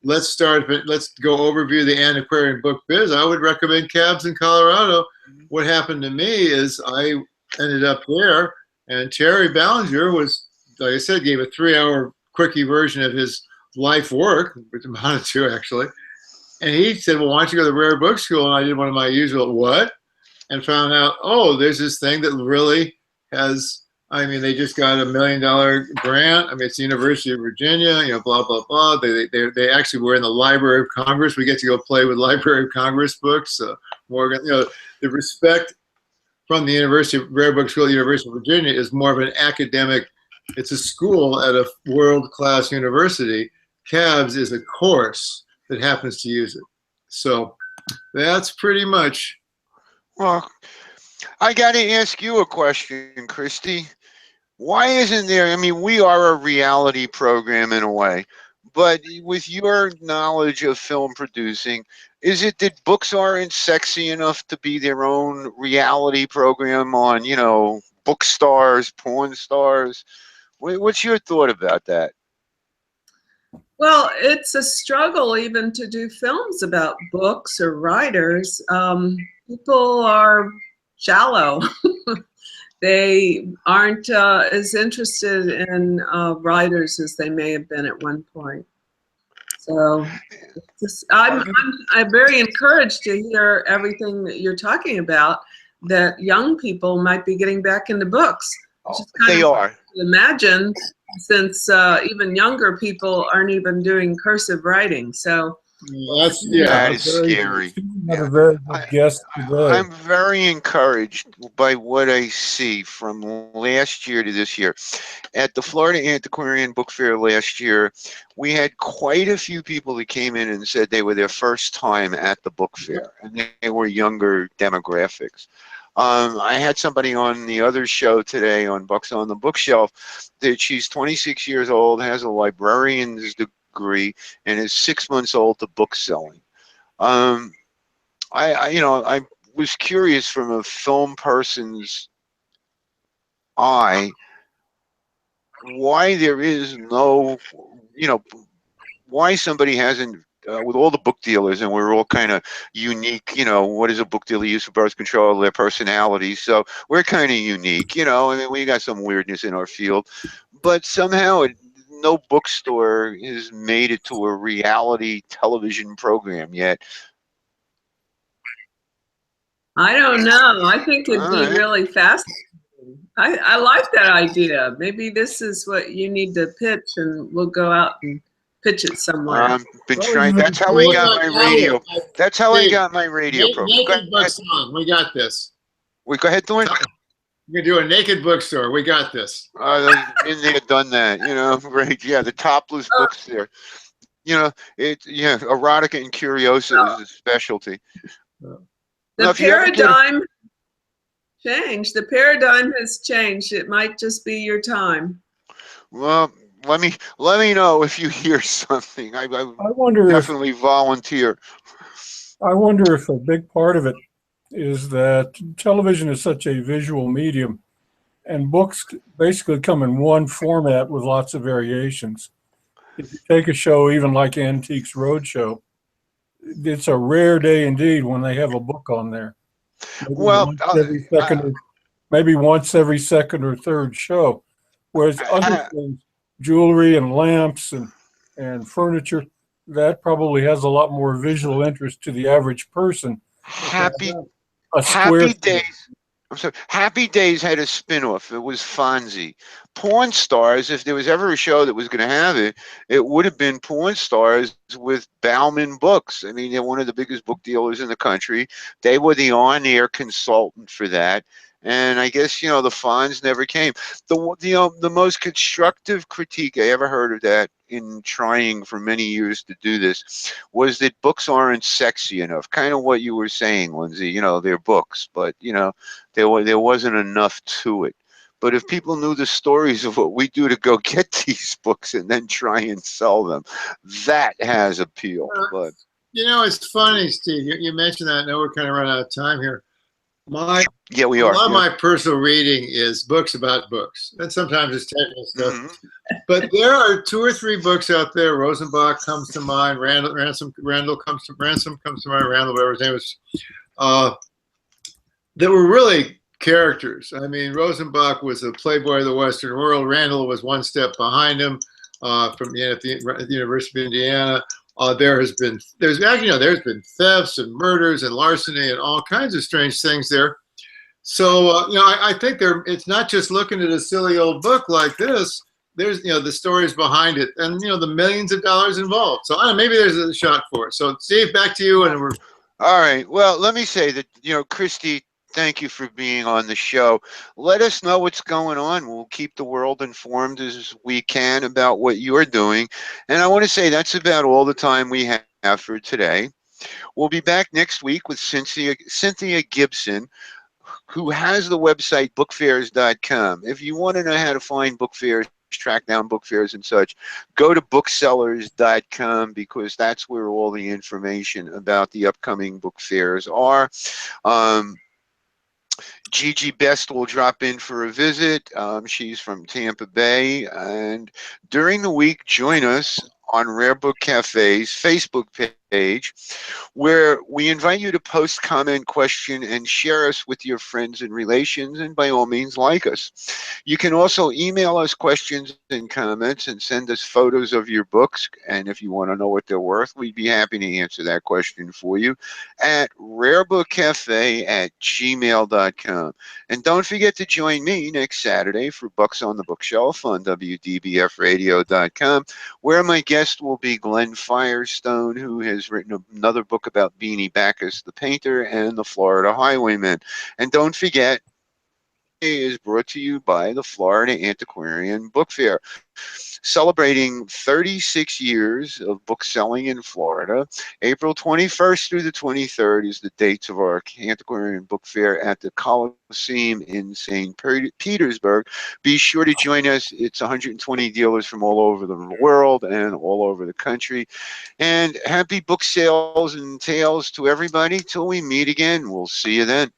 let's go overview the antiquarian book biz, I would recommend cabs in Colorado. What happened to me is I ended up there, and Terry Ballinger was, like I said, gave a 3-hour quickie version of his life work, which amounted to actually. And he said, well, why don't you go to the Rare Book School? And I did one of my usual what? And found out, there's this thing that really has, they just got $1 million grant. It's the University of Virginia, blah, blah, blah. They actually were in the Library of Congress. We get to go play with Library of Congress books. Morgan, the respect from the Rare Book School at the University of Virginia is more of an academic, it's a school at a world-class university. CABS is a course that happens to use it. So that's pretty much. Well, I got to ask you a question, Kristy. Why isn't there, we are a reality program in a way, but with your knowledge of film producing, is it that books aren't sexy enough to be their own reality program on, book stars, porn stars? What's your thought about that? Well, it's a struggle even to do films about books or writers. People are shallow. They aren't as interested in writers as they may have been at one point. So I'm very encouraged to hear everything that you're talking about, that young people might be getting back into books. They are. Imagine, since even younger people aren't even doing cursive writing. So that is scary. Not a very good guess today. I'm very encouraged by what I see from last year to this year. At the Florida Antiquarian Book Fair last year, we had quite a few people that came in and said they were their first time at the book fair, and they were younger demographics. I had somebody on the other show today on Books on the Bookshelf that she's 26 years old, has a librarian's degree, and is 6 months old to book selling. I was curious from a film person's eye why there is no, why somebody hasn't, with all the book dealers, and we're all kind of unique, what does a book dealer use for birth control? Their personalities. So we're kind of unique, we got some weirdness in our field, but somehow no bookstore has made it to a reality television program yet. I don't know. I think it'd be really fascinating. I like that idea. Maybe this is what you need to pitch, and we'll go out and pitch it somewhere. I've been trying. That's how I got my radio. That's how I got my radio program. Naked bookstore. We got this. Go ahead, Thorne. We're gonna do a naked bookstore. We got this. Been there, done that. Right? Yeah, the topless books there. erotica and curiosa is a specialty. Yeah. Now, The if you ever get paradigm changed. The paradigm has changed. It might just be your time. well, let me know if you hear something. I I wonder if definitely volunteer. I wonder if a big part of it is that television is such a visual medium, and books basically come in one format with lots of variations. If you take a show even like Antiques Roadshow, it's a rare day indeed when they have a book on there. Maybe Well, once every second, maybe once every second or third show. Whereas other things, jewelry and lamps and furniture, that probably has a lot more visual interest to the average person happy than a square Happy thing. Days. I'm sorry. Happy Days had a spin-off. It was Fonzie. Pawn Stars, if there was ever a show that was going to have it, it would have been Pawn Stars with Bauman Books. I mean, they're one of the biggest book dealers in the country. They were the on-air consultant for that. And I guess, the Fonz never came. The most constructive critique I ever heard of that in trying for many years to do this was that books aren't sexy enough. Kind of what you were saying, Lindsay. They're books, but there wasn't enough to it. But if people knew the stories of what we do to go get these books and then try and sell them, that has appeal. But It's funny, Steve. You mentioned that. I know we're kind of running out of time here. yeah, we A are. lot of Yeah. my personal reading is books about books, and sometimes it's technical stuff. Mhm. But there are 2 or 3 books out there. Rosenbach comes to mind. Ransom comes to mind. Randall, whatever his name is, that were really characters. I mean, Rosenbach was a playboy of the Western world. Randall was one step behind him from at the University of Indiana. There's been thefts and murders and larceny and all kinds of strange things there. So I think it's not just looking at a silly old book like this. There's the stories behind it, and the millions of dollars involved. So I don't know, maybe there's a shot for it. So Steve, back to you, and we're All right. Well, let me say that, Kristy, thank you for being on the show. Let us know what's going on. We'll keep the world informed as we can about what you're doing. And I want to say that's about all the time we have for today. We'll be back next week with Cynthia Gibson, who has the website bookfairs.com. If you want to know how to find book fairs, track down book fairs and such, go to booksellers.com, because that's where all the information about the upcoming book fairs are. Gigi Best will drop in for a visit. She's from Tampa Bay. And during the week, join us on Rare Book Cafe's Facebook page, where we invite you to post, comment, question, and share us with your friends and relations, and by all means, like us. You can also email us questions and comments and send us photos of your books, and if you want to know what they're worth, we'd be happy to answer that question for you at rarebookcafe@gmail.com. And don't forget to join me next Saturday for Books on the Bookshelf on WDBFradio.com, where my guest will be Glenn Firestone, who has written another book about Beanie Backus the painter and the Florida Highwaymen. And don't forget, is brought to you by the Florida Antiquarian Book Fair, celebrating 36 years of book selling in Florida. April 21st through the 23rd is the dates of our Antiquarian Book Fair at the Coliseum in St. Petersburg. Be sure to join us. It's 120 dealers from all over the world and all over the country. And happy book sales and tales to everybody. Till we meet again, we'll see you then.